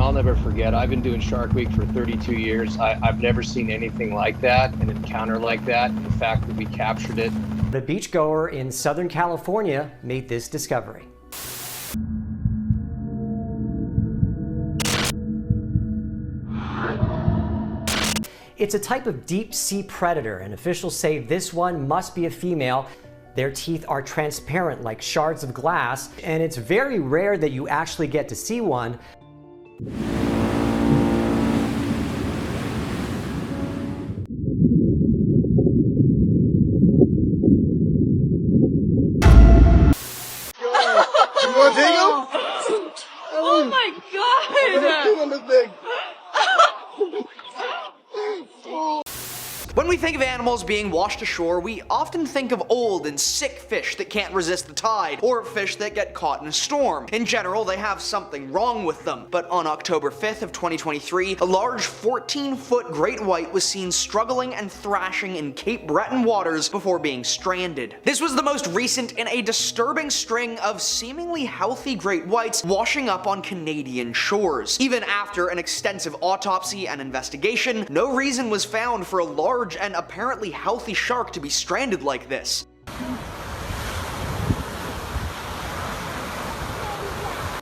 I'll never forget. I've been doing Shark Week for 32 years. I've never seen anything like that, an encounter like that. The fact that we captured it. The beachgoer in Southern California made this discovery. It's a type of deep sea predator, and officials say this one must be a female. Their teeth are transparent like shards of glass, and it's very rare that you actually get to see one. You want to take him? Oh my god! When we think of animals being washed ashore, we often think of old and sick fish that can't resist the tide, or fish that get caught in a storm. In general, they have something wrong with them. But on October 5th of 2023, a large 14-foot great white was seen struggling and thrashing in Cape Breton waters before being stranded. This was the most recent in a disturbing string of seemingly healthy great whites washing up on Canadian shores. Even after an extensive autopsy and investigation, no reason was found for a large and apparently healthy shark to be stranded like this.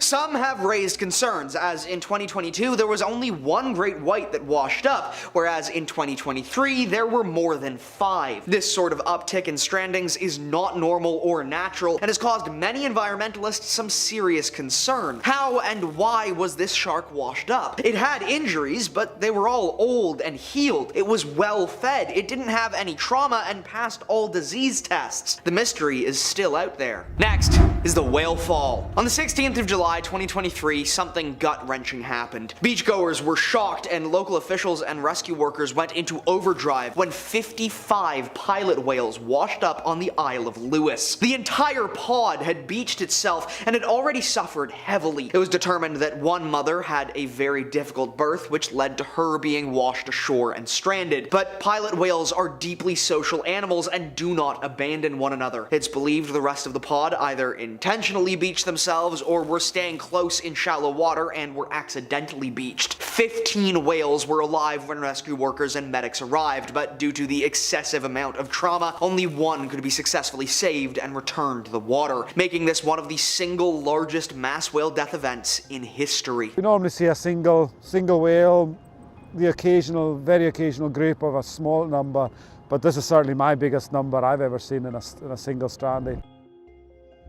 Some have raised concerns, as in 2022 there was only one great white that washed up, whereas in 2023 there were more than 5. This sort of uptick in strandings is not normal or natural, and has caused many environmentalists some serious concern. How and why was this shark washed up? It had injuries, but they were all old and healed. It was well fed, it didn't have any trauma, and passed all disease tests. The mystery is still out there. Next is the whale fall. On the 16th of July 2023, something gut-wrenching happened. Beachgoers were shocked, and local officials and rescue workers went into overdrive when 55 pilot whales washed up on the Isle of Lewis. The entire pod had beached itself and had already suffered heavily. It was determined that one mother had a very difficult birth, which led to her being washed ashore and stranded. But pilot whales are deeply social animals and do not abandon one another. It's believed the rest of the pod either intentionally beached themselves or were staying close in shallow water and were accidentally beached. 15 whales were alive when rescue workers and medics arrived, but due to the excessive amount of trauma, only one could be successfully saved and returned to the water, making this one of the single largest mass whale death events in history. We normally see a single whale, the occasional, very occasional group of a small number, but this is certainly my biggest number I've ever seen in a single stranding.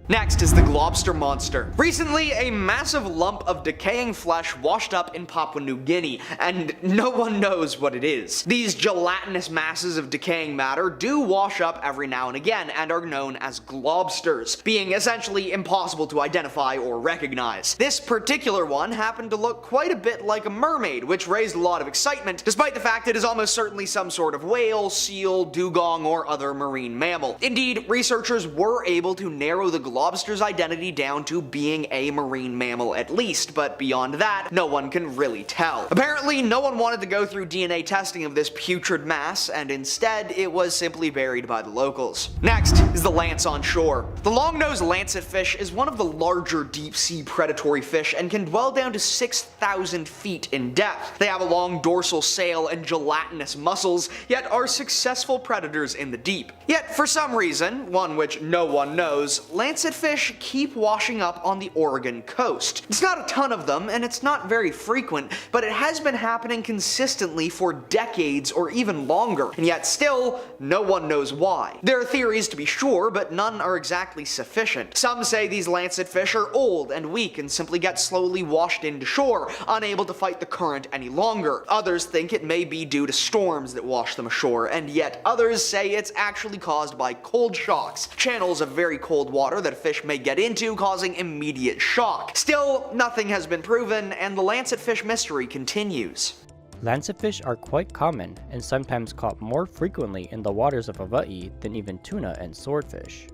Next is the globster monster. Recently, a massive lump of decaying flesh washed up in Papua New Guinea, and no one knows what it is. These gelatinous masses of decaying matter do wash up every now and again and are known as globsters, being essentially impossible to identify or recognize. This particular one happened to look quite a bit like a mermaid, which raised a lot of excitement, despite the fact it is almost certainly some sort of whale, seal, dugong, or other marine mammal. Indeed, researchers were able to narrow the globster's identity down to being a marine mammal at least, but beyond that, no one can really tell. Apparently, no one wanted to go through DNA testing of this putrid mass, and instead, it was simply buried by the locals. Next is the lance on shore. The long-nosed lancetfish is one of the larger deep-sea predatory fish and can dwell down to 6,000 feet in depth. They have a long dorsal sail and gelatinous muscles, yet are successful predators in the deep. Yet, for some reason, one which no one knows, lancetfish keep washing up on the Oregon coast. It's not a ton of them, and it's not very frequent, but it has been happening consistently for decades or even longer, and yet still, no one knows why. There are theories to be sure, but none are exactly sufficient. Some say these lancetfish are old and weak and simply get slowly washed into shore, unable to fight the current any longer. Others think it may be due to storms that wash them ashore, and yet others say it's actually caused by cold shocks, channels of very cold water that a fish may get into, causing immediate shock. Still, nothing has been proven, and the lancetfish mystery continues. Lancetfish are quite common, and sometimes caught more frequently in the waters of Hawaii than even tuna and swordfish.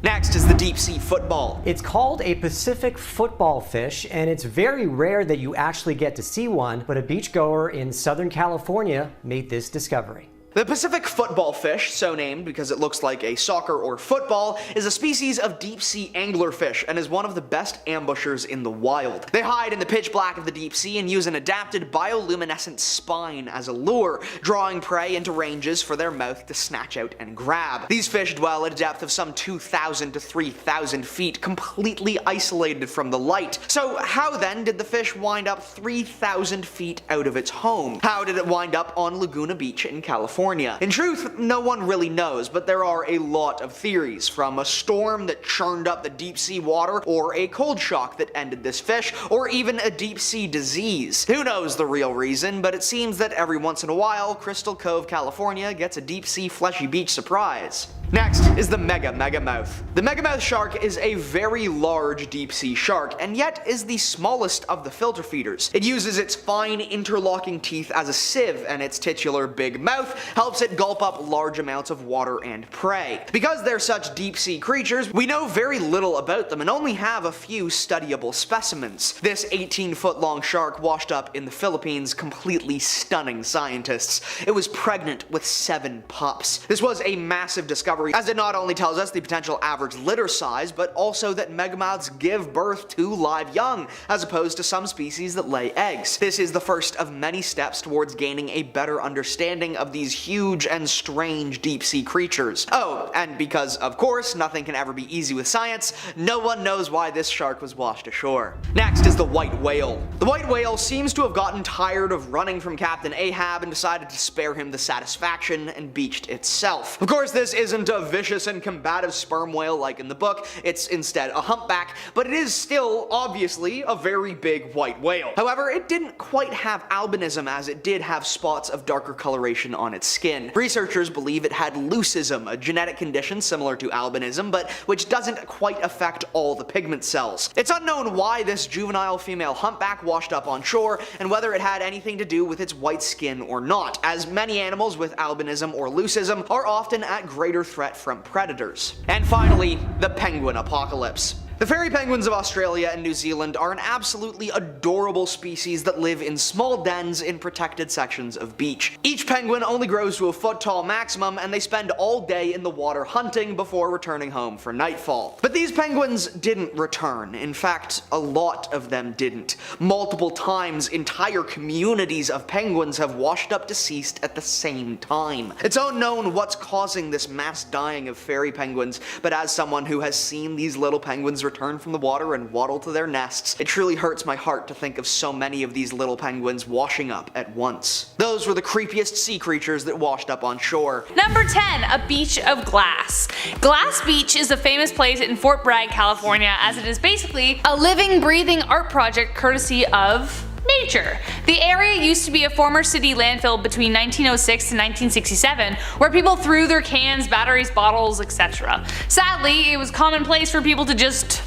Next is the deep sea football. It's called a Pacific football fish, and it's very rare that you actually get to see one, but a beachgoer in Southern California made this discovery. The Pacific football fish, so named because it looks like a soccer or football, is a species of deep-sea anglerfish and is one of the best ambushers in the wild. They hide in the pitch black of the deep sea and use an adapted bioluminescent spine as a lure, drawing prey into ranges for their mouth to snatch out and grab. These fish dwell at a depth of some 2,000 to 3,000 feet, completely isolated from the light. So how then did the fish wind up 3,000 feet out of its home? How did it wind up on Laguna Beach in California? In truth, no one really knows, but there are a lot of theories, from a storm that churned up the deep sea water, or a cold shock that ended this fish, or even a deep sea disease. Who knows the real reason, but it seems that every once in a while, Crystal Cove, California gets a deep sea fleshy beach surprise. Next is the Megamouth. The Megamouth shark is a very large deep sea shark, and yet is the smallest of the filter feeders. It uses its fine interlocking teeth as a sieve, and its titular big mouth helps it gulp up large amounts of water and prey. Because they're such deep sea creatures, we know very little about them and only have a few studyable specimens. This 18-foot long shark washed up in the Philippines completely stunning scientists. It was pregnant with 7 pups. This was a massive discovery, as it not only tells us the potential average litter size, but also that megamouths give birth to live young, as opposed to some species that lay eggs. This is the first of many steps towards gaining a better understanding of these huge and strange deep sea creatures. Oh, and because of course nothing can ever be easy with science, no one knows why this shark was washed ashore. Next is the white whale. The white whale seems to have gotten tired of running from Captain Ahab and decided to spare him the satisfaction and beached itself. Of course, this isn't a vicious and combative sperm whale like in the book, it's instead a humpback, but it is still obviously a very big white whale. However, it didn't quite have albinism, as it did have spots of darker coloration on its skin. Researchers believe it had leucism, a genetic condition similar to albinism, but which doesn't quite affect all the pigment cells. It's unknown why this juvenile female humpback washed up on shore, and whether it had anything to do with its white skin or not, as many animals with albinism or leucism are often at greater threat from predators. And finally, the penguin apocalypse. The fairy penguins of Australia and New Zealand are an absolutely adorable species that live in small dens in protected sections of beach. Each penguin only grows to a foot tall maximum, and they spend all day in the water hunting before returning home for nightfall. But these penguins didn't return. In fact, a lot of them didn't. Multiple times, entire communities of penguins have washed up deceased at the same time. It's unknown what's causing this mass dying of fairy penguins, but as someone who has seen these little penguins return from the water and waddle to their nests, it truly hurts my heart to think of so many of these little penguins washing up at once. Those were the creepiest sea creatures that washed up on shore. Number 10, a beach of glass. Glass Beach is a famous place in Fort Bragg, California, as it is basically a living, breathing art project courtesy of nature. The area used to be a former city landfill between 1906 to 1967, where people threw their cans, batteries, bottles, etc. Sadly, it was commonplace for people to just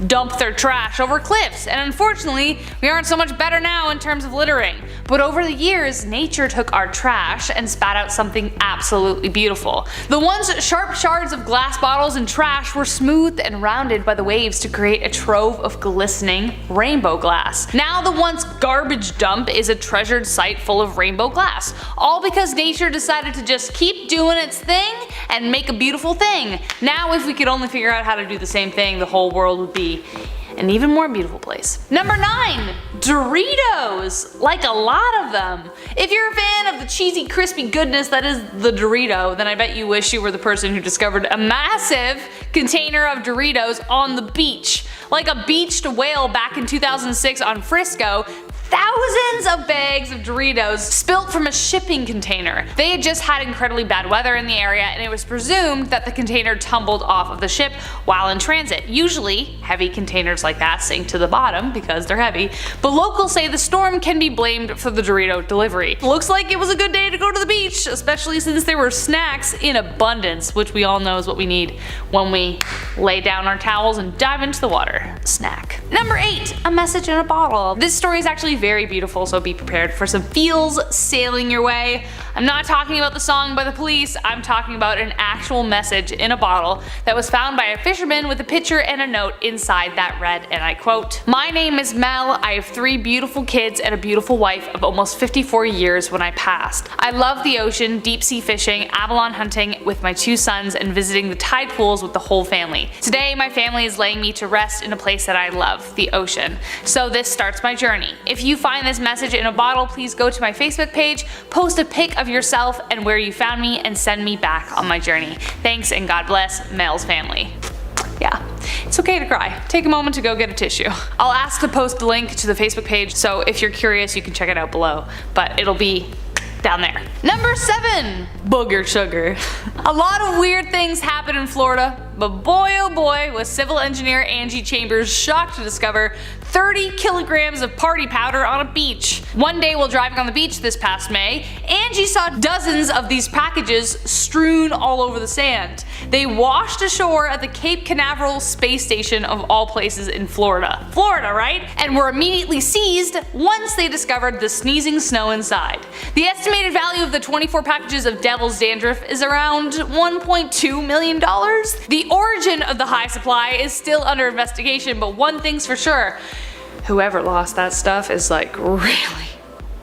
dump their trash over cliffs, and unfortunately, we aren't so much better now in terms of littering. But over the years, nature took our trash and spat out something absolutely beautiful. The once sharp shards of glass bottles and trash were smoothed and rounded by the waves to create a trove of glistening rainbow glass. Now the once garbage dump is a treasured site full of rainbow glass, all because nature decided to just keep doing its thing and make a beautiful thing. Now if we could only figure out how to do the same thing, the whole world would be an even more beautiful place. Number 9, Doritos. Like a lot of them. If you're a fan of the cheesy, crispy goodness that is the Dorito, then I bet you wish you were the person who discovered a massive container of Doritos on the beach. Like a beached whale back in 2006 on Frisco, thousands of bags of Doritos spilt from a shipping container. They had just had incredibly bad weather in the area, and it was presumed that the container tumbled off of the ship while in transit. Usually, heavy containers like that sink to the bottom because they're heavy, but locals say the storm can be blamed for the Dorito delivery. Looks like it was a good day to go to the beach, especially since there were snacks in abundance, which we all know is what we need when we we lay down our towels and dive into the water. Snack. Number 8, a message in a bottle. This story is actually very beautiful, so be prepared for some feels sailing your way. I'm not talking about the song by the Police, I'm talking about an actual message in a bottle that was found by a fisherman with a picture and a note inside that read, and I quote, "My name is Mel, I have 3 beautiful kids and a beautiful wife of almost 54 years when I passed. I love the ocean, deep sea fishing, abalone hunting with my 2 sons and visiting the tide pools with the whole family. Today my family is laying me to rest in a place that I love, the ocean. So this starts my journey. If you find this message in a bottle, please go to my Facebook page, post a pic of yourself and where you found me, and send me back on my journey. Thanks and God bless Mel's family." Yeah, it's okay to cry. Take a moment to go get a tissue. I'll ask to post the link to the Facebook page, so if you're curious you can check it out below, but it'll be down there. Number 7, booger sugar. A lot of weird things happen in Florida, but boy oh boy was civil engineer Angie Chambers shocked to discover 30 kilograms of party powder on a beach. One day while driving on the beach this past May, Angie saw dozens of these packages strewn all over the sand. They washed ashore at the Cape Canaveral space station of all places in Florida. Florida, right? And were immediately seized once they discovered the sneezing snow inside. The estimated value of the 24 packages of devil's dandruff is around $1.2 million. The origin of the high supply is still under investigation, but one thing's for sure, whoever lost that stuff is like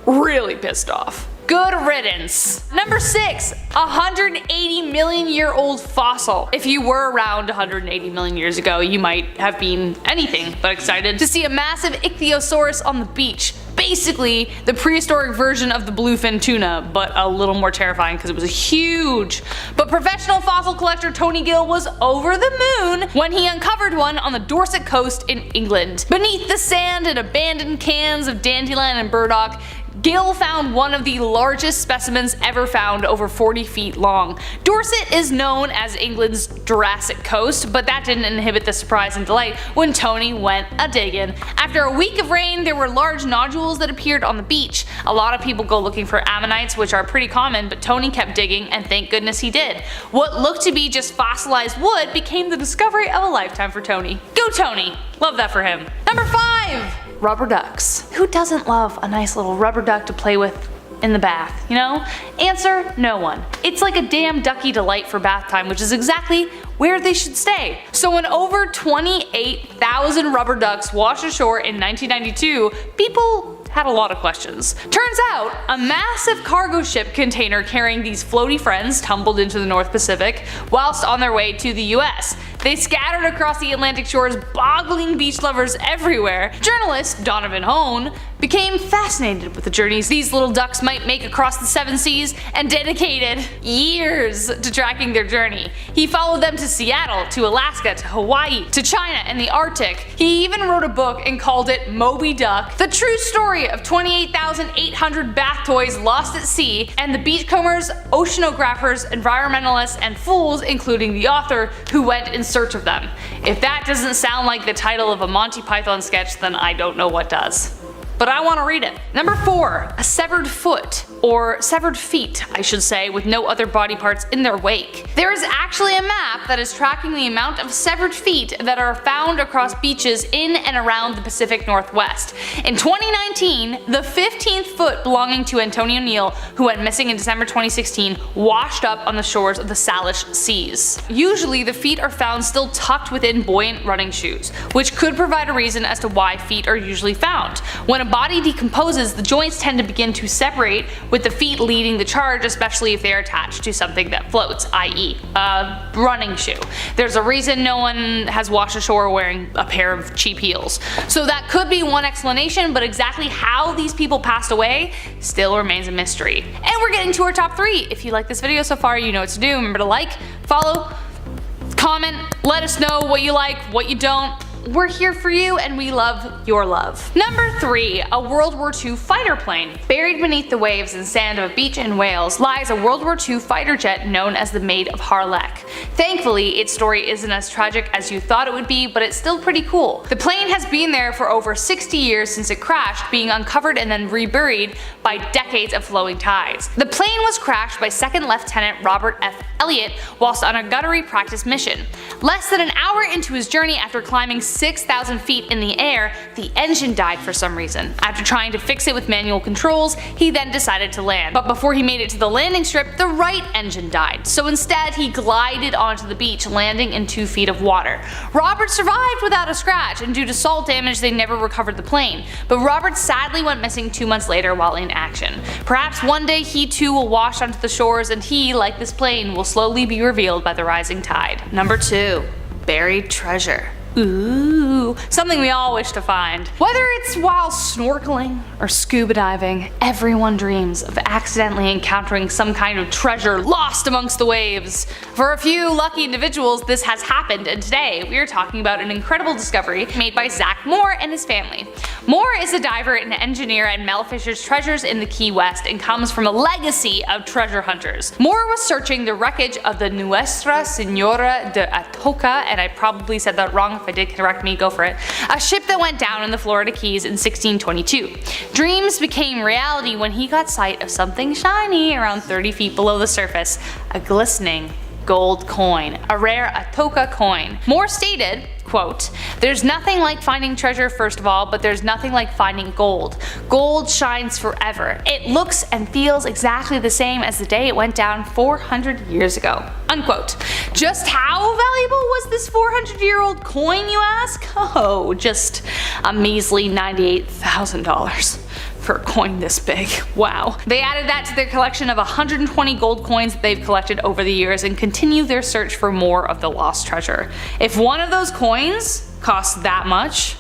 really pissed off. Good riddance. Number 6, 180 million year old fossil. If you were around 180 million years ago, you might have been anything but excited to see a massive ichthyosaurus on the beach. Basically, the prehistoric version of the bluefin tuna, but a little more terrifying because it was huge. But professional fossil collector Tony Gill was over the moon when he uncovered one on the Dorset coast in England. Beneath the sand and abandoned cans of dandelion and burdock, Gill found one of the largest specimens ever found, over 40 feet long. Dorset is known as England's Jurassic coast, but that didn't inhibit the surprise and delight when Tony went a-diggin'. After a week of rain, there were large nodules that appeared on the beach. A lot of people go looking for ammonites, which are pretty common, but Tony kept digging, and thank goodness he did. What looked to be just fossilized wood became the discovery of a lifetime for Tony. Go Tony! Love that for him. Number 5! Rubber ducks. Who doesn't love a nice little rubber duck to play with in the bath, you know? Answer, no one. It's like a damn ducky delight for bath time, which is exactly where they should stay. So when over 28,000 rubber ducks washed ashore in 1992, people had a lot of questions. Turns out, a massive cargo ship container carrying these floaty friends tumbled into the North Pacific whilst on their way to the US. They scattered across the Atlantic shores, boggling beach lovers everywhere. Journalist Donovan Hone became fascinated with the journeys these little ducks might make across the 7 seas and dedicated years to tracking their journey. He followed them to Seattle, to Alaska, to Hawaii, to China and the Arctic. He even wrote a book and called it Moby Duck, the true story of 28,800 bath toys lost at sea, and the beachcombers, oceanographers, environmentalists, and fools, including the author, who went in search of them. If that doesn't sound like the title of a Monty Python sketch, then I don't know what does. But I want to read it. Number 4, a severed foot, or severed feet, I should say, with no other body parts in their wake. There is actually a map that is tracking the amount of severed feet that are found across beaches in and around the Pacific Northwest. In 2019, the 15th foot belonging to Antonio Neal, who went missing in December 2016, washed up on the shores of the Salish Seas. Usually, the feet are found still tucked within buoyant running shoes, which could provide a reason as to why feet are usually found. When a body decomposes, the joints tend to begin to separate, with the feet leading the charge, especially if they are attached to something that floats, i.e. a running shoe. There's a reason no one has washed ashore wearing a pair of cheap heels. So that could be one explanation, but exactly how these people passed away still remains a mystery. And we're getting to our top 3. If you like this video so far, you know what to do. Remember to like, follow, comment, let us know what you like, what you don't. we're here for you and we love your love. Number 3. A World War II fighter plane. Buried beneath the waves and sand of a beach in Wales lies a World War II fighter jet known as the Maid of Harlech. Thankfully, its story isn't as tragic as you thought it would be, but it's still pretty cool. The plane has been there for over 60 years since it crashed, being uncovered and then reburied by decades of flowing tides. The plane was crashed by 2nd Lieutenant Robert F. Elliott whilst on a guttery practice mission. Less than an hour into his journey, after climbing 6,000 feet in the air, the engine died for some reason. After trying to fix it with manual controls, he then decided to land. But before he made it to the landing strip, the right engine died. So instead, he glided onto the beach, landing in 2 feet of water. Robert survived without a scratch, and due to salt damage, they never recovered the plane. But Robert sadly went missing 2 months later while in action. Perhaps one day he too will wash onto the shores, and he, like this plane, will slowly be revealed by the rising tide. Number 2. Buried treasure. Ooh, something we all wish to find. Whether it's while snorkeling or scuba diving, everyone dreams of accidentally encountering some kind of treasure lost amongst the waves. For a few lucky individuals, this has happened, and today we are talking about an incredible discovery made by Zach Moore and his family. Moore is a diver and engineer at Mel Fisher's Treasures in the Key West and comes from a legacy of treasure hunters. Moore was searching the wreckage of the Nuestra Señora de Atocha, and I probably said that wrong. If I did, correct me, go for it. A ship that went down in the Florida Keys in 1622. Dreams became reality when he got sight of something shiny around 30 feet below the surface, a glistening gold coin, a rare Atocha coin. Moore stated, quote, "There's nothing like finding treasure first of all, but there's nothing like finding gold. Gold shines forever. It looks and feels exactly the same as the day it went down 400 years ago." Unquote. Just how valuable was this 400-year-old coin, you ask? Oh, just a measly $98,000. For a coin this big. Wow. They added that to their collection of 120 gold coins that they've collected over the years and continue their search for more of the lost treasure. If one of those coins costs that much,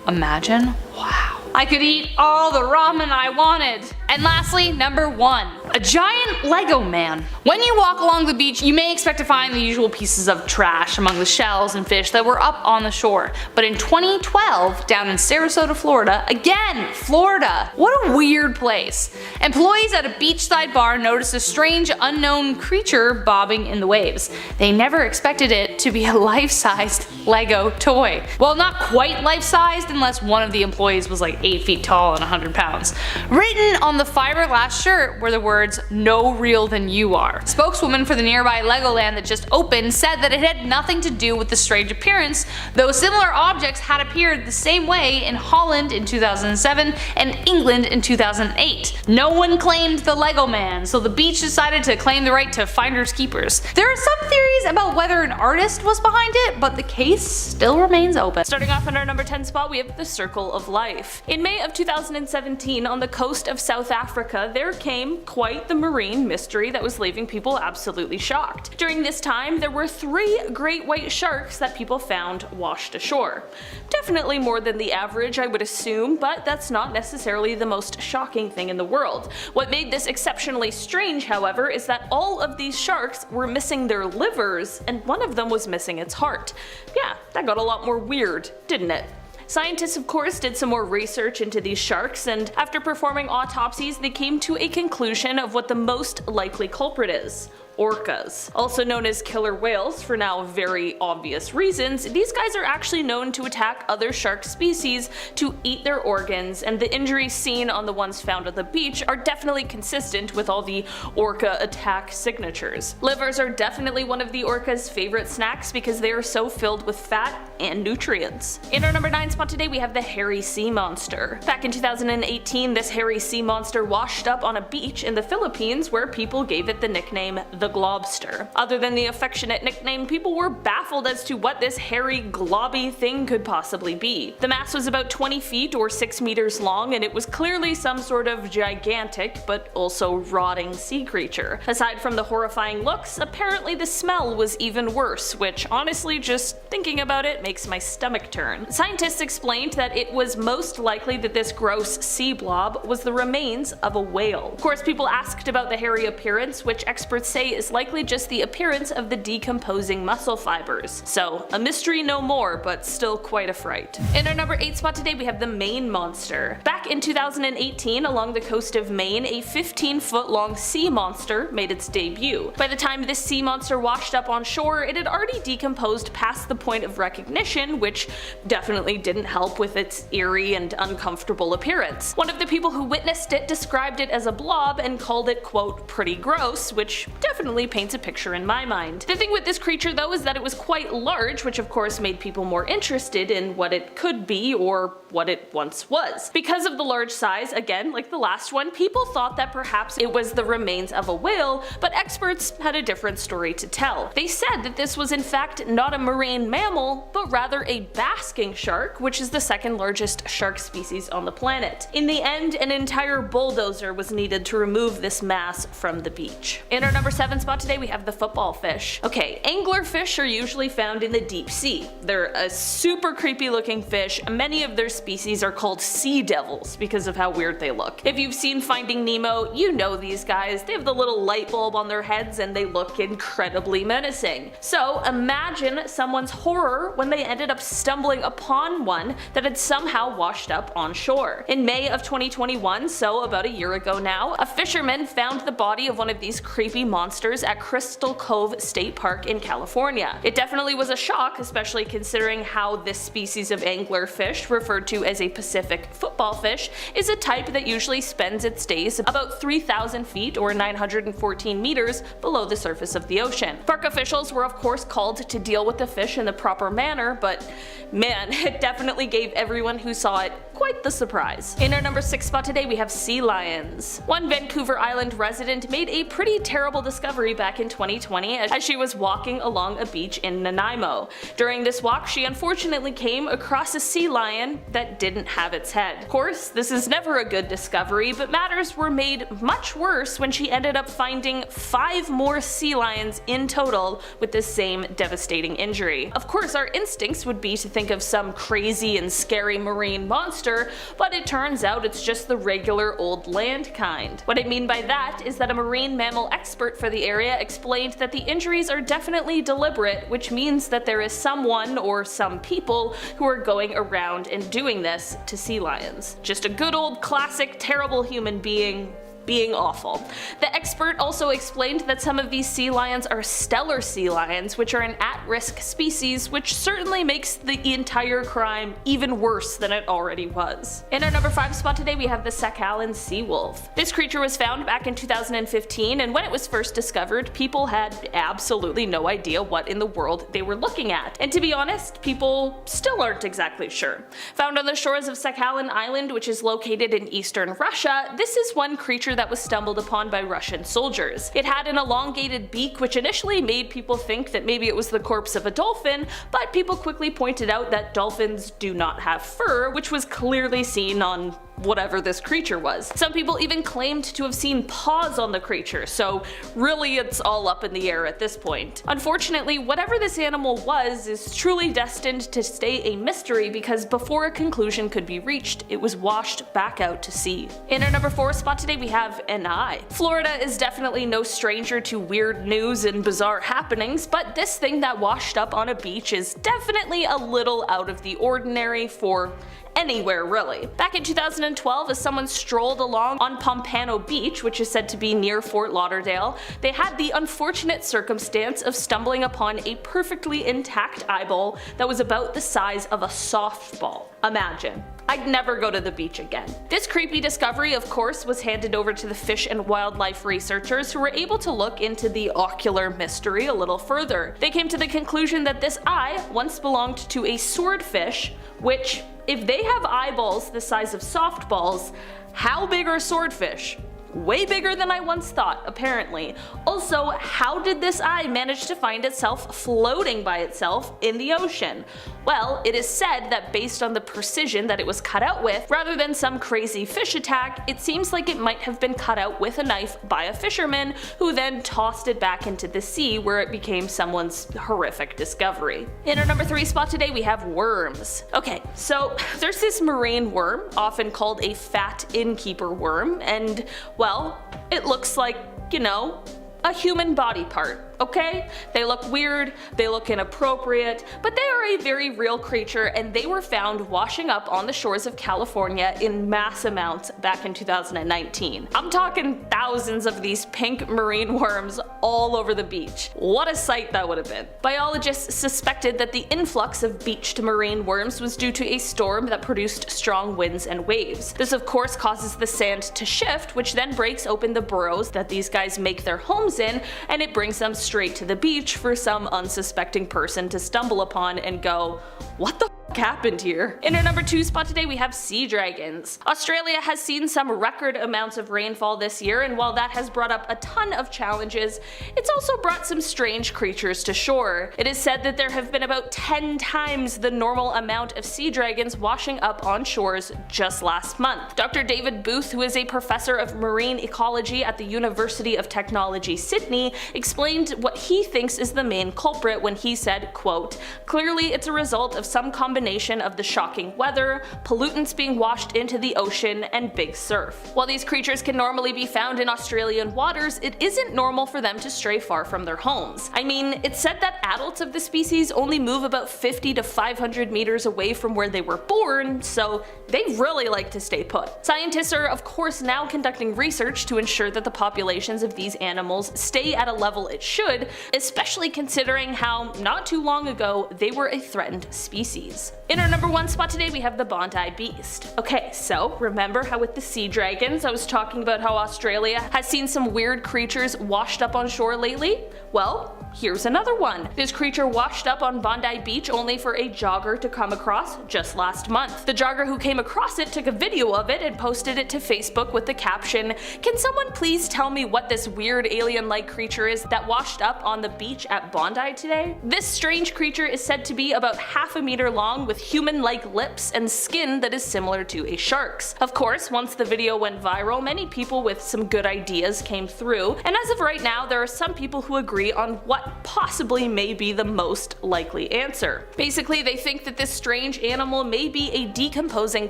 imagine, wow. I could eat all the ramen I wanted. And lastly, number 1. A giant Lego man. When you walk along the beach, you may expect to find the usual pieces of trash among the shells and fish that were up on the shore. But in 2012, down in Sarasota, Florida, again, Florida, what a weird place. Employees at a beachside bar noticed a strange unknown creature bobbing in the waves. They never expected it to be a life-sized Lego toy. Well, not quite life-sized unless one of the employees was like 8 feet tall and 100 pounds. Written on the fiberglass shirt were the words, "No real than you are." Spokeswoman for the nearby Legoland that just opened said that it had nothing to do with the strange appearance, though similar objects had appeared the same way in Holland in 2007 and England in 2008. No one claimed the Lego man, so the beach decided to claim the right to finders keepers. There are some theories about whether an artist was behind it, but the case still remains open. Starting off in our number 10 spot, we have the Circle of Life. In May of 2017, on the coast of South Africa, there came quite the marine mystery that was leaving people absolutely shocked. During this time, there were 3 great white sharks that people found washed ashore. Definitely more than the average, I would assume, but that's not necessarily the most shocking thing in the world. What made this exceptionally strange, however, is that all of these sharks were missing their livers, and one of them was missing its heart. Yeah, that got a lot more weird, didn't it? Scientists, of course, did some more research into these sharks, and after performing autopsies, they came to a conclusion of what the most likely culprit is. Orcas. Also known as killer whales for now very obvious reasons, these guys are actually known to attack other shark species to eat their organs, and the injuries seen on the ones found on the beach are definitely consistent with all the orca attack signatures. Livers are definitely one of the orca's favorite snacks because they are so filled with fat and nutrients. In our number 9 spot today, we have the hairy sea monster. Back in 2018, this hairy sea monster washed up on a beach in the Philippines where people gave it the nickname the globster. Other than the affectionate nickname, people were baffled as to what this hairy globby thing could possibly be. The mass was about 20 feet or 6 meters long, and it was clearly some sort of gigantic but also rotting sea creature. Aside from the horrifying looks, apparently the smell was even worse, which honestly just thinking about it makes my stomach turn. Scientists explained that it was most likely that this gross sea blob was the remains of a whale. Of course, people asked about the hairy appearance, which experts say is likely just the appearance of the decomposing muscle fibers. So, a mystery no more, but still quite a fright. In our number 8 spot today, we have the Maine monster. Back in 2018, along the coast of Maine, a 15-foot long sea monster made its debut. By the time this sea monster washed up on shore, it had already decomposed past the point of recognition, which definitely didn't help with its eerie and uncomfortable appearance. One of the people who witnessed it described it as a blob and called it, quote, pretty gross, which definitely paints a picture in my mind. The thing with this creature though is that it was quite large, which of course made people more interested in what it could be or what it once was. Because of the large size, again, like the last one, people thought that perhaps it was the remains of a whale, but experts had a different story to tell. They said that this was in fact not a marine mammal, but rather a basking shark, which is the second largest shark species on the planet. In the end, an entire bulldozer was needed to remove this mass from the beach. In our number 7 spot today, we have the football fish. Okay, anglerfish are usually found in the deep sea. They're a super creepy looking fish. Many of their species are called sea devils because of how weird they look. If you've seen Finding Nemo, you know these guys. They have the little light bulb on their heads and they look incredibly menacing. So imagine someone's horror when they ended up stumbling upon one that had somehow washed up on shore. In May of 2021, so about a year ago now, a fisherman found the body of one of these creepy monsters at Crystal Cove State Park in California. It definitely was a shock, especially considering how this species of anglerfish, referred to as a Pacific football fish, is a type that usually spends its days about 3,000 feet or 914 meters below the surface of the ocean. Park officials were of course called to deal with the fish in the proper manner, but man, it definitely gave everyone who saw it quite the surprise. In our number 6 spot today, we have sea lions. One Vancouver Island resident made a pretty terrible discovery back in 2020 as she was walking along a beach in Nanaimo. During this walk, she unfortunately came across a sea lion that didn't have its head. Of course, this is never a good discovery, but matters were made much worse when she ended up finding 5 more sea lions in total with the same devastating injury. Of course, our instincts would be to think of some crazy and scary marine monster, but it turns out it's just the regular old land kind. What I mean by that is that a marine mammal expert for the area explained that the injuries are definitely deliberate, which means that there is someone or some people who are going around and doing this to sea lions. Just a good old classic terrible human being being awful. The expert also explained that some of these sea lions are stellar sea lions, which are an at-risk species, which certainly makes the entire crime even worse than it already was. In our number 5 spot today, we have the Sakhalin sea wolf. This creature was found back in 2015, and when it was first discovered, people had absolutely no idea what in the world they were looking at. And to be honest, people still aren't exactly sure. Found on the shores of Sakhalin Island, which is located in eastern Russia, this is one creature that was stumbled upon by Russian soldiers. It had an elongated beak, which initially made people think that maybe it was the corpse of a dolphin, but people quickly pointed out that dolphins do not have fur, which was clearly seen on whatever this creature was. Some people even claimed to have seen paws on the creature, so really it's all up in the air at this point. Unfortunately, whatever this animal was is truly destined to stay a mystery because before a conclusion could be reached, it was washed back out to sea. In our number 4 spot today, we have an eye. Florida is definitely no stranger to weird news and bizarre happenings, but this thing that washed up on a beach is definitely a little out of the ordinary for anywhere really. Back in 2012, as someone strolled along on Pompano Beach, which is said to be near Fort Lauderdale, they had the unfortunate circumstance of stumbling upon a perfectly intact eyeball that was about the size of a softball. Imagine. I'd never go to the beach again. This creepy discovery, of course, was handed over to the fish and wildlife researchers who were able to look into the ocular mystery a little further. They came to the conclusion that this eye once belonged to a swordfish, which, if they have eyeballs the size of softballs, how big are swordfish? Way bigger than I once thought, apparently. Also, how did this eye manage to find itself floating by itself in the ocean? Well, it is said that based on the precision that it was cut out with, rather than some crazy fish attack, it seems like it might have been cut out with a knife by a fisherman who then tossed it back into the sea where it became someone's horrific discovery. In our number 3 spot today we have worms. Okay, so there's this marine worm, often called a fat innkeeper worm, and well, it looks like, you know, a human body part. Okay? They look weird, they look inappropriate, but they are a very real creature and they were found washing up on the shores of California in mass amounts back in 2019. I'm talking thousands of these pink marine worms all over the beach. What a sight that would have been. Biologists suspected that the influx of beached marine worms was due to a storm that produced strong winds and waves. This of course causes the sand to shift, which then breaks open the burrows that these guys make their homes in, and it brings them straight to the beach for some unsuspecting person to stumble upon and go, what the f happened here? In our number 2 spot today we have sea dragons. Australia has seen some record amounts of rainfall this year, and while that has brought up a ton of challenges, it's also brought some strange creatures to shore. It is said that there have been about 10 times the normal amount of sea dragons washing up on shores just last month. Dr. David Booth, who is a professor of marine ecology at the University of Technology, Sydney, explained what he thinks is the main culprit when he said, quote, "Clearly it's a result of some combination of the shocking weather, pollutants being washed into the ocean, and big surf." While these creatures can normally be found in Australian waters, it isn't normal for them to stray far from their homes. I mean, it's said that adults of the species only move about 50 to 500 meters away from where they were born, so they really like to stay put. Scientists are of course now conducting research to ensure that the populations of these animals stay at a level it should, especially considering how not too long ago they were a threatened species. In our number 1 spot today we have the Bondi Beast. Okay, so remember how with the sea dragons I was talking about how Australia has seen some weird creatures washed up on shore lately? Well, here's another one. This creature washed up on Bondi Beach only for a jogger to come across just last month. The jogger who came across it took a video of it and posted it to Facebook with the caption, "Can someone please tell me what this weird alien-like creature is that washed up on the beach at Bondi today?" This strange creature is said to be about half a meter long with human-like lips and skin that is similar to a shark's. Of course, once the video went viral, many people with some good ideas came through, and as of right now there are some people who agree on what possibly may be the most likely answer. Basically, they think that this strange animal may be a decomposing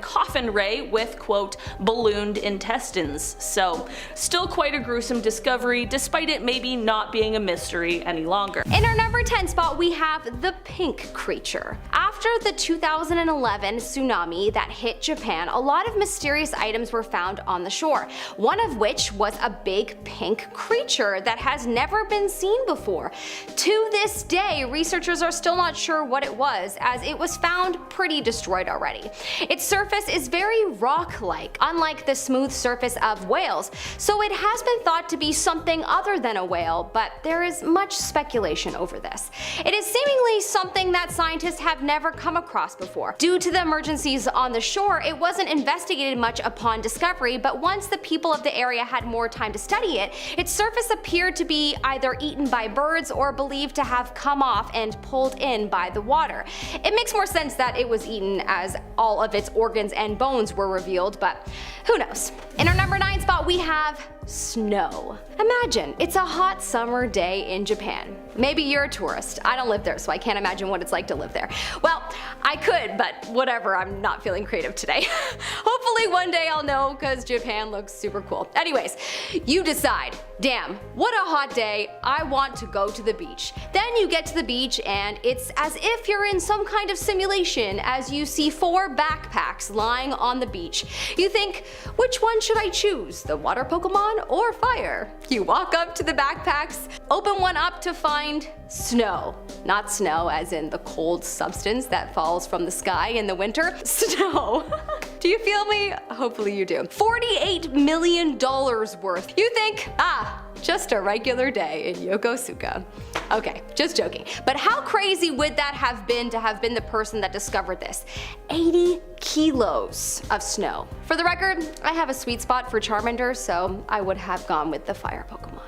coffin ray with, quote, ballooned intestines. So, still quite a gruesome discovery, despite it maybe not being a mystery any longer. In our number 10 spot we have the pink creature. After the 2011 tsunami that hit Japan, a lot of mysterious items were found on the shore, one of which was a big pink creature that has never been seen before. To this day, researchers are still not sure what it was, as it was found pretty destroyed already. Its surface is very rock-like, unlike the smooth surface of whales, so it has been thought to be something other than a whale, but there is much speculation over this. It is seemingly something that scientists have never come across before. Due to the emergencies on the shore, it wasn't investigated much upon discovery, but once the people of the area had more time to study it, its surface appeared to be either eaten by birds or believed to have come off and pulled in by the water. It makes more sense that it was eaten as all of its organs and bones were revealed, but who knows. In our number 9 spot we have snow. Imagine, it's a hot summer day in Japan. Maybe you're a tourist. I don't live there, so I can't imagine what it's like to live there. Well, I could, but whatever, I'm not feeling creative today. Hopefully one day I'll know, because Japan looks super cool. Anyways, you decide, damn, what a hot day, I want to go to the beach. Then you get to the beach and it's as if you're in some kind of simulation as you see 4 backpacks lying on the beach. You think, which one should I choose, the water Pokemon or fire? You walk up to the backpacks, open one up to find snow. Not snow as in the cold substance that falls from the sky in the winter. Snow. Do you feel me? Hopefully you do. $48 million worth. You think, just a regular day in Yokosuka. Okay, just joking. But how crazy would that have been to have been the person that discovered this? 80 kilos of snow. For the record, I have a sweet spot for Charmander, so I would have gone with the fire Pokemon.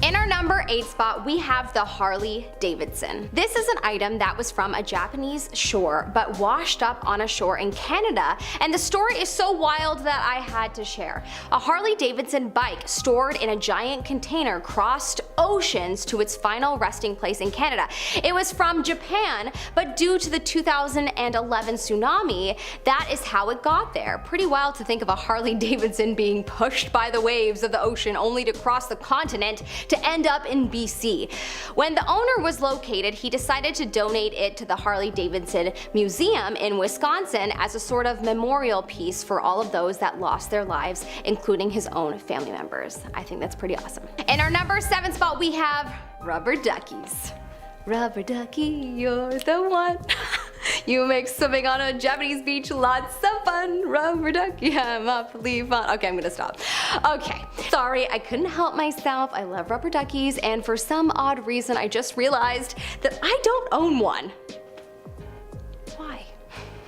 In our number 8 spot, we have the Harley Davidson. This is an item that was from a Japanese shore but washed up on a shore in Canada, and the story is so wild that I had to share. A Harley Davidson bike stored in a giant container crossed oceans to its final resting place in Canada. It was from Japan, but due to the 2011 tsunami, that is how it got there. Pretty wild to think of a Harley Davidson being pushed by the waves of the ocean only to cross the continent to end up in BC. When the owner was located, he decided to donate it to the Harley Davidson Museum in Wisconsin as a sort of memorial piece for all of those that lost their lives, including his own family members. I think that's pretty awesome. In our number 7 spot, we have rubber duckies. Rubber ducky, you're the one. You make swimming on a Japanese beach lots of fun. Rubber ducky, I'm awfully fun. Okay, I'm gonna stop. Okay, sorry, I couldn't help myself. I love rubber duckies, and for some odd reason, I just realized that I don't own one. Why?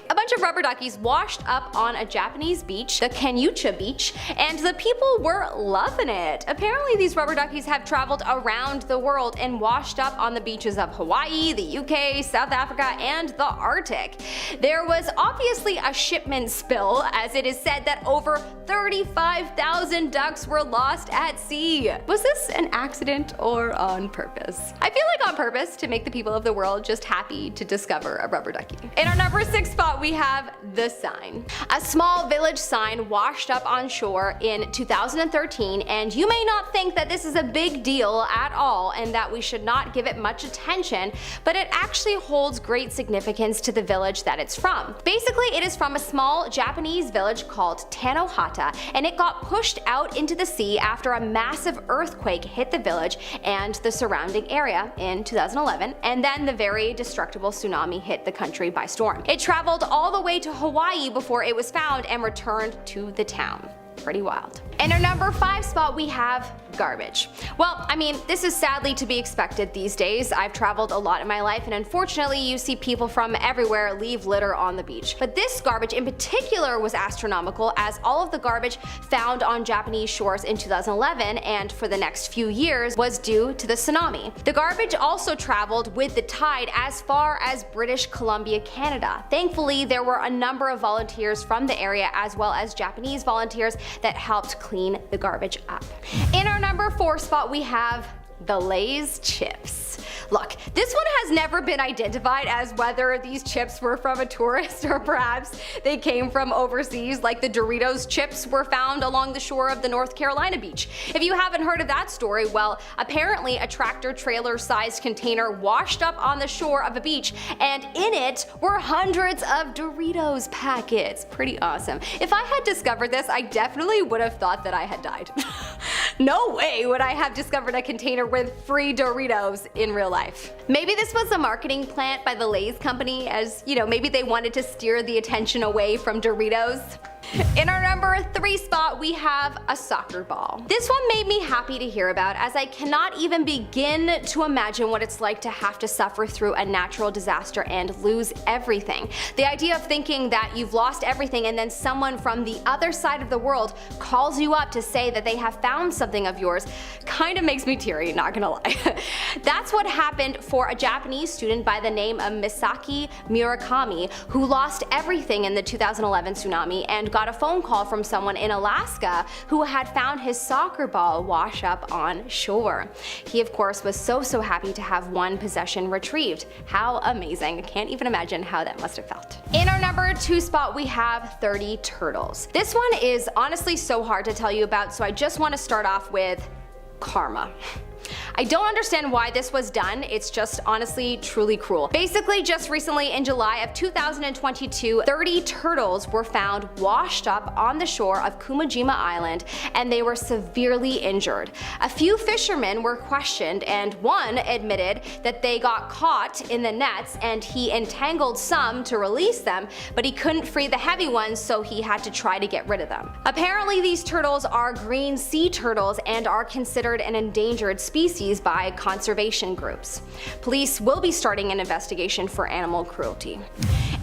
A bunch of rubber duckies washed up on a Japanese beach, the Kanyucha beach, and the people were loving it. Apparently these rubber duckies have traveled around the world and washed up on the beaches of Hawaii, the UK, South Africa, and the Arctic. There was obviously a shipment spill, as it is said that over 35,000 ducks were lost at sea. Was this an accident or on purpose? I feel like on purpose, to make the people of the world just happy to discover a rubber ducky. In our number 6 spot, we have the sign. A small village sign washed up on shore in 2013, and you may not think that this is a big deal at all and that we should not give it much attention, but it actually holds great significance to the village that it's from. Basically, it is from a small Japanese village called Tanohata, and it got pushed out into the sea after a massive earthquake hit the village and the surrounding area in 2011, and then the very destructible tsunami hit the country by storm. It traveled all the way to Hawaii before it was found and returned to the town. Pretty wild. In our number 5 spot, we have garbage. Well, I mean, this is sadly to be expected these days. I've traveled a lot in my life, and unfortunately you see people from everywhere leave litter on the beach. But this garbage in particular was astronomical, as all of the garbage found on Japanese shores in 2011 and for the next few years was due to the tsunami. The garbage also traveled with the tide as far as British Columbia, Canada. Thankfully, there were a number of volunteers from the area as well as Japanese volunteers that helped clean the garbage up. In our number 4 spot, we have the Lay's chips. Look, this one has never been identified as whether these chips were from a tourist or perhaps they came from overseas, like the Doritos chips were found along the shore of the North Carolina beach. If you haven't heard of that story, well, apparently a tractor trailer sized container washed up on the shore of a beach, and in it were hundreds of Doritos packets. Pretty awesome. If I had discovered this, I definitely would have thought that I had died. No way would I have discovered a container with free Doritos in real life. Maybe this was a marketing plant by the Lay's company, as, you know, maybe they wanted to steer the attention away from Doritos. In our number 3 spot, we have a soccer ball. This one made me happy to hear about, as I cannot even begin to imagine what it's like to have to suffer through a natural disaster and lose everything. The idea of thinking that you've lost everything and then someone from the other side of the world calls you up to say that they have found something of yours kind of makes me teary, not gonna lie. That's what happened for a Japanese student by the name of Misaki Murakami, who lost everything in the 2011 tsunami and got a phone call from someone in Alaska who had found his soccer ball wash up on shore. He of course was so happy to have one possession retrieved. How amazing. I can't even imagine how that must have felt. In our number 2 spot, we have 30 turtles. This one is honestly so hard to tell you about, so I just want to start off with karma. I don't understand why this was done, it's just honestly truly cruel. Basically, just recently in July of 2022, 30 turtles were found washed up on the shore of Kumajima Island, and they were severely injured. A few fishermen were questioned, and one admitted that they got caught in the nets and he entangled some to release them, but he couldn't free the heavy ones, so he had to try to get rid of them. Apparently these turtles are green sea turtles and are considered an endangered species by conservation groups. Police will be starting an investigation for animal cruelty.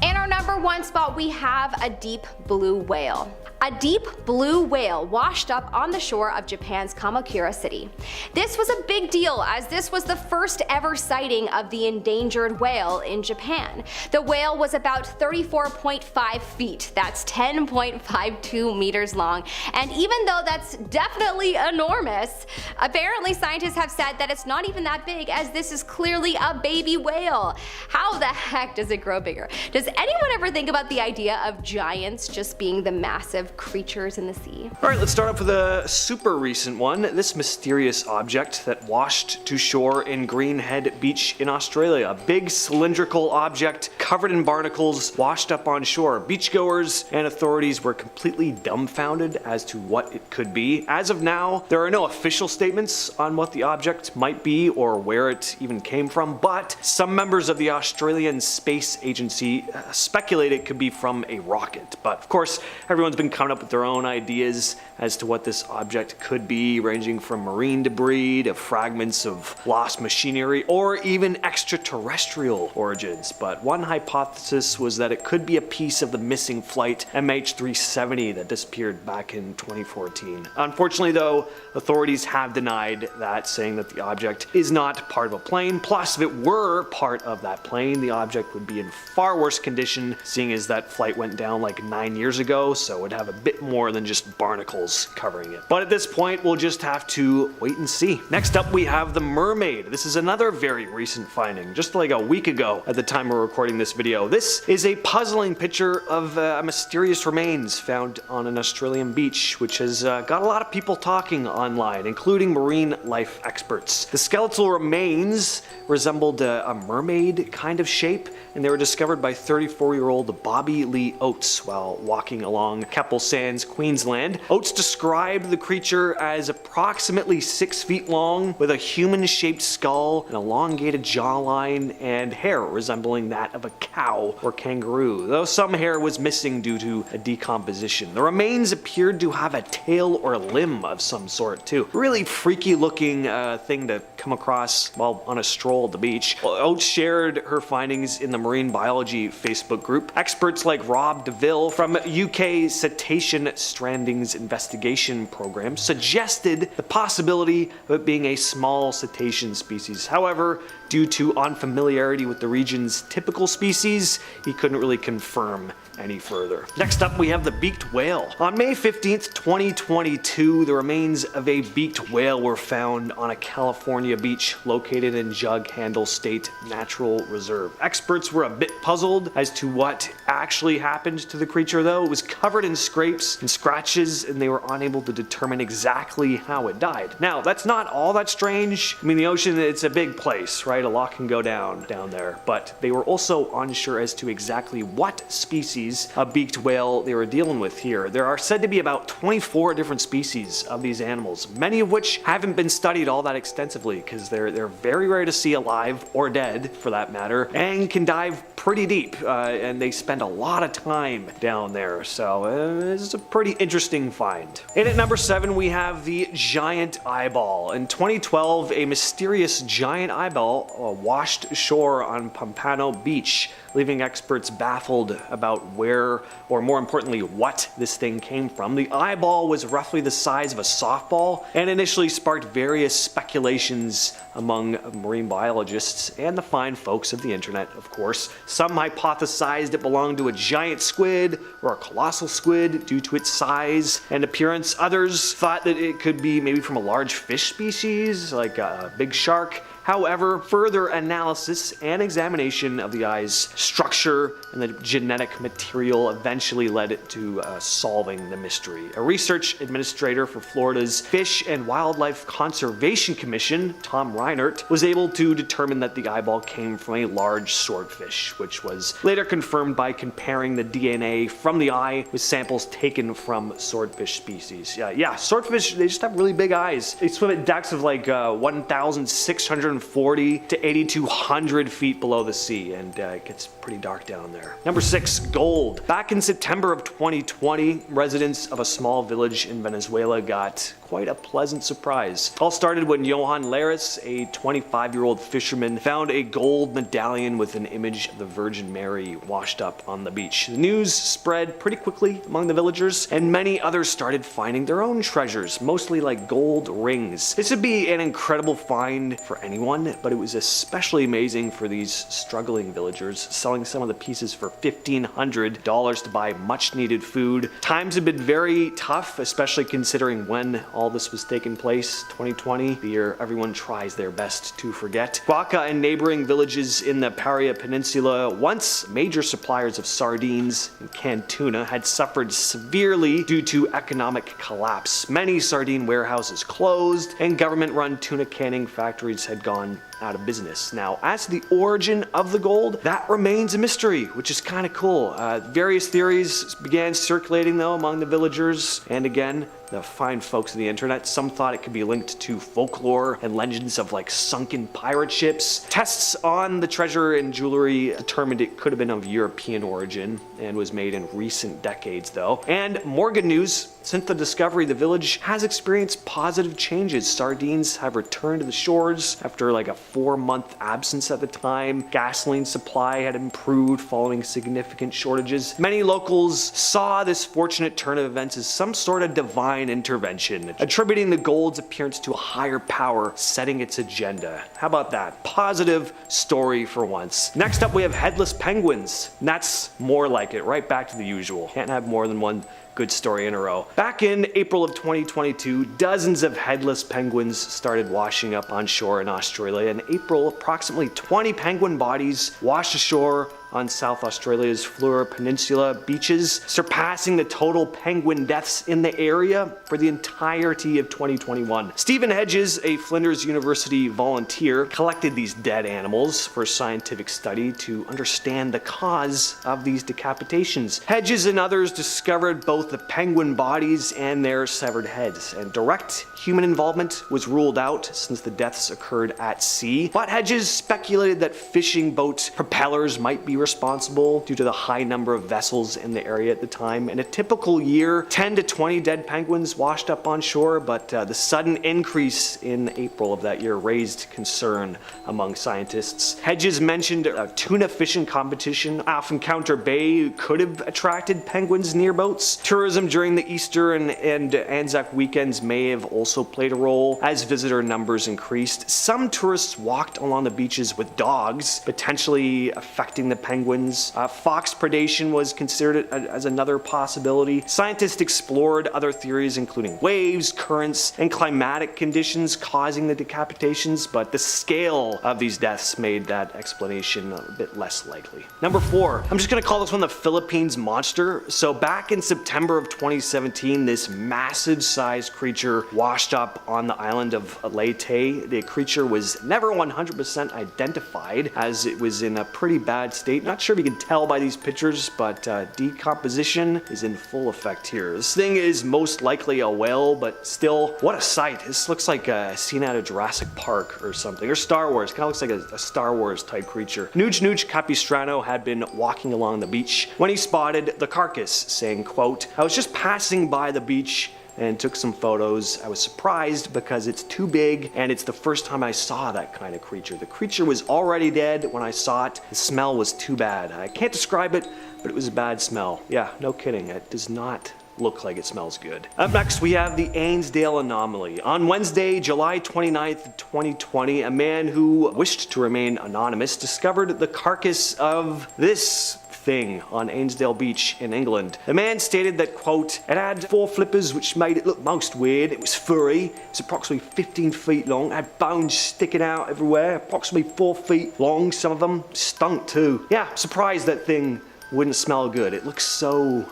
In our number 1 spot, we have a deep blue whale. A deep blue whale washed up on the shore of Japan's Kamakura city. This was a big deal as this was the first ever sighting of the endangered whale in Japan. The whale was about 34.5 feet, that's 10.52 meters long, and even though that's definitely enormous, apparently scientists have said that it's not even that big as this is clearly a baby whale. How the heck does it grow bigger? Does anyone ever think about the idea of giants just being the massive creatures in the sea? Alright, let's start off with a super recent one. This mysterious object that washed to shore in Green Head Beach in Australia. A big cylindrical object covered in barnacles washed up on shore. Beachgoers and authorities were completely dumbfounded as to what it could be. As of now, there are no official statements on what the object might be or where it even came from, but some members of the Australian Space Agency speculate it could be from a rocket. But of course, everyone's been coming up with their own ideas as to what this object could be, ranging from marine debris to fragments of lost machinery or even extraterrestrial origins. But one hypothesis was that it could be a piece of the missing flight MH370 that disappeared back in 2014. Unfortunately though, authorities have denied that, saying that the object is not part of a plane. Plus, if it were part of that plane, the object would be in far worse condition, seeing as that flight went down like 9 years ago, so it would have a bit more than just barnacles covering it. But at this point, we'll just have to wait and see. Next up, we have the Mermaid. This is another very recent finding, just like a week ago at the time we're recording this video. This is a puzzling picture of mysterious remains found on an Australian beach, which has got a lot of people talking online, including marine life experts. The skeletal remains resembled a mermaid kind of shape, and they were discovered by 34-year-old Bobby Lee Oates while walking along Keppel Sands, Queensland. Oates described the creature as approximately 6 feet long, with a human-shaped skull, an elongated jawline, and hair resembling that of a cow or kangaroo, though some hair was missing due to a decomposition. The remains appeared to have a tail or limb of some sort too. Really freaky looking thing to come across while on a stroll at the beach. Oates shared her findings in the marine biology Facebook group. Experts like Rob DeVille from UK Cetacean Strandings Investigation Program suggested the possibility of it being a small cetacean species. However, due to unfamiliarity with the region's typical species, he couldn't really confirm any further. Next up, we have the beaked whale. On May 15th, 2022, the remains of a beaked whale were found on a California beach located in Jug Handle State Natural Reserve. Experts were a bit puzzled as to what actually happened to the creature though. It was covered in scrapes and scratches, and they were unable to determine exactly how it died. Now, that's not all that strange. I mean, the ocean, it's a big place, right? A lot can go down there, but they were also unsure as to exactly what species of beaked whale they were dealing with here. There are said to be about 24 different species of these animals, many of which haven't been studied all that extensively because they're very rare to see alive or dead for that matter, and can dive pretty deep, and they spend a lot of time down there, so it's a pretty interesting find. And at number 7, we have the giant eyeball. In 2012, a mysterious giant eyeball washed ashore on Pompano Beach, leaving experts baffled about where, or more importantly, what this thing came from. The eyeball was roughly the size of a softball and initially sparked various speculations among marine biologists and the fine folks of the internet, of course. Some hypothesized it belonged to a giant squid or a colossal squid due to its size and appearance. Others thought that it could be maybe from a large fish species, like a big shark. However, further analysis and examination of the eye's structure and the genetic material eventually led to solving the mystery. A research administrator for Florida's Fish and Wildlife Conservation Commission, Tom Reinert, was able to determine that the eyeball came from a large swordfish, which was later confirmed by comparing the DNA from the eye with samples taken from swordfish species. Yeah, swordfish, they just have really big eyes. They swim at depths of like 1,600 840 to 8,200 feet below the sea, and it gets pretty dark down there. Number 6, gold. Back in September of 2020, residents of a small village in Venezuela got quite a pleasant surprise. It all started when Johan Laris, a 25-year-old fisherman, found a gold medallion with an image of the Virgin Mary washed up on the beach. The news spread pretty quickly among the villagers, and many others started finding their own treasures, mostly like gold rings. This would be an incredible find for anyone, but it was especially amazing for these struggling villagers, selling some of the pieces for $1,500 to buy much needed food. Times have been very tough, especially considering when all this was taking place, 2020, the year everyone tries their best to forget. Orca and neighboring villages in the Paria Peninsula, once major suppliers of sardines and canned tuna, had suffered severely due to economic collapse. Many sardine warehouses closed, and government-run tuna canning factories had gone out of business. Now, as to the origin of the gold, that remains a mystery, which is kind of cool. Various theories began circulating though among the villagers, and again, the fine folks of the internet. Some thought it could be linked to folklore and legends of like sunken pirate ships. Tests on the treasure and jewelry determined it could have been of European origin and was made in recent decades though. And more good news, since the discovery, the village has experienced positive changes. Sardines have returned to the shores after like a 4-month absence at the time. Gasoline supply had improved following significant shortages. Many locals saw this fortunate turn of events as some sort of divine intervention, attributing the gold's appearance to a higher power setting its agenda. How about that? Positive story for once. Next up, we have headless penguins. And that's more like it, right back to the usual. Can't have more than one good story in a row. Back in April of 2022, dozens of headless penguins started washing up on shore in Australia. In April, approximately 20 penguin bodies washed ashore on South Australia's Fleur Peninsula beaches, surpassing the total penguin deaths in the area for the entirety of 2021. Stephen Hedges, a Flinders University volunteer, collected these dead animals for scientific study to understand the cause of these decapitations. Hedges and others discovered both the penguin bodies and their severed heads, and direct human involvement was ruled out since the deaths occurred at sea. But Hedges speculated that fishing boat propellers might be responsible due to the high number of vessels in the area at the time. In a typical year, 10 to 20 dead penguins washed up on shore, but the sudden increase in April of that year raised concern among scientists. Hedges mentioned a tuna fishing competition off Encounter Bay could have attracted penguins near boats. Tourism during the Easter and Anzac weekends may have also played a role as visitor numbers increased. Some tourists walked along the beaches with dogs, potentially affecting the penguins. Fox predation was considered as another possibility. Scientists explored other theories including waves, currents, and climatic conditions causing the decapitations, but the scale of these deaths made that explanation a bit less likely. Number 4, I'm just gonna call this one the Philippines monster. So back in September of 2017, this massive sized creature washed up on the island of Leyte. The creature was never 100% identified as it was in a pretty bad state. Not sure if you can tell by these pictures, but decomposition is in full effect here. This thing is most likely a whale, but still, what a sight. This looks like a scene out of Jurassic Park or something, or Star Wars. Kind of looks like a Star Wars type creature. Nuge Capistrano had been walking along the beach when he spotted the carcass, saying, quote, "I was just passing by the beach and took some photos. I was surprised because it's too big and it's the first time I saw that kind of creature. The creature was already dead when I saw it. The smell was too bad. I can't describe it, but it was a bad smell." Yeah, no kidding. It does not look like it smells good. Up next, we have the Ainsdale anomaly. On Wednesday, July 29th, 2020, a man who wished to remain anonymous discovered the carcass of this thing on Ainsdale Beach in England. The man stated that, quote, "It had 4 flippers which made it look most weird. It was furry. It was approximately 15 feet long. It had bones sticking out everywhere, approximately 4 feet long. Some of them stunk too." Yeah, surprised that thing wouldn't smell good. It looks so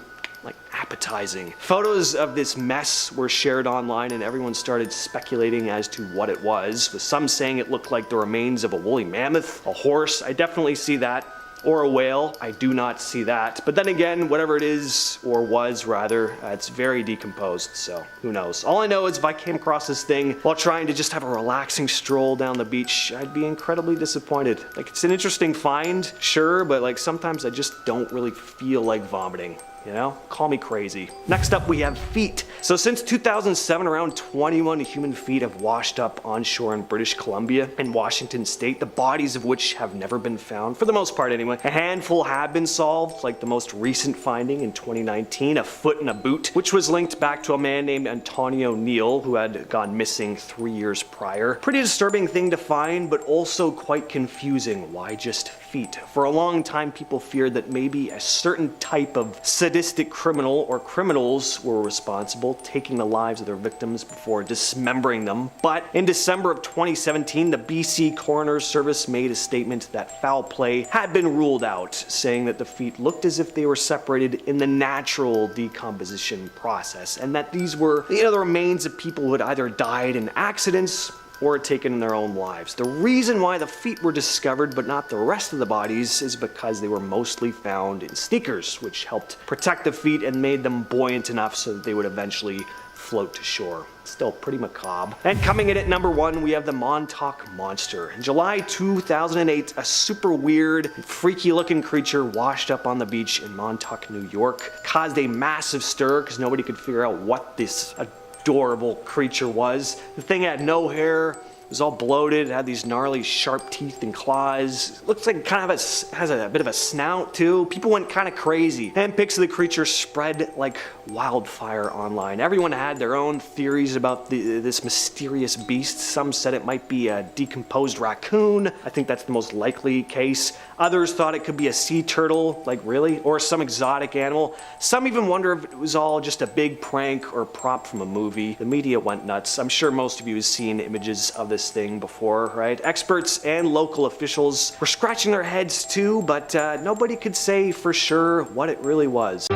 appetizing. Photos of this mess were shared online and everyone started speculating as to what it was, with some saying it looked like the remains of a woolly mammoth, a horse. I definitely see that. or a whale. I do not see that. But then again, whatever it is, or was rather, it's very decomposed, so who knows. All I know is if I came across this thing while trying to just have a relaxing stroll down the beach, I'd be incredibly disappointed. Like, it's an interesting find, sure, but like sometimes I just don't really feel like vomiting. You know, call me crazy. Next up, we have feet. So since 2007, around 21 human feet have washed up onshore in British Columbia and Washington State, the bodies of which have never been found, for the most part anyway. A handful have been solved, like the most recent finding in 2019, a foot in a boot, which was linked back to a man named Antonio Neal, who had gone missing 3 years prior. Pretty disturbing thing to find, but also quite confusing. Why just feet? For a long time, people feared that maybe a certain type of sadistic criminal or criminals were responsible, taking the lives of their victims before dismembering them. But in December of 2017, the BC Coroner's Service made a statement that foul play had been ruled out, saying that the feet looked as if they were separated in the natural decomposition process, and that these were the remains of people who had either died in accidents or taken their own lives. The reason why the feet were discovered but not the rest of the bodies is because they were mostly found in sneakers, which helped protect the feet and made them buoyant enough so that they would eventually float to shore. Still pretty macabre. And coming in at number 1, we have the Montauk monster. In July 2008, a super weird, freaky looking creature washed up on the beach in Montauk, New York, caused a massive stir because nobody could figure out what this adorable creature was. The thing had no hair, it was all bloated, it had these gnarly sharp teeth and claws. It looks like it kind of has a bit of a snout too. People went kind of crazy, and pics of the creature spread like wildfire online. Everyone had their own theories about this mysterious beast. Some said it might be a decomposed raccoon. I think that's the most likely case. Others thought it could be a sea turtle, like really, or some exotic animal. Some even wonder if it was all just a big prank or prop from a movie. The media went nuts. I'm sure most of you have seen images of this thing before, right? Experts and local officials were scratching their heads too, but nobody could say for sure what it really was.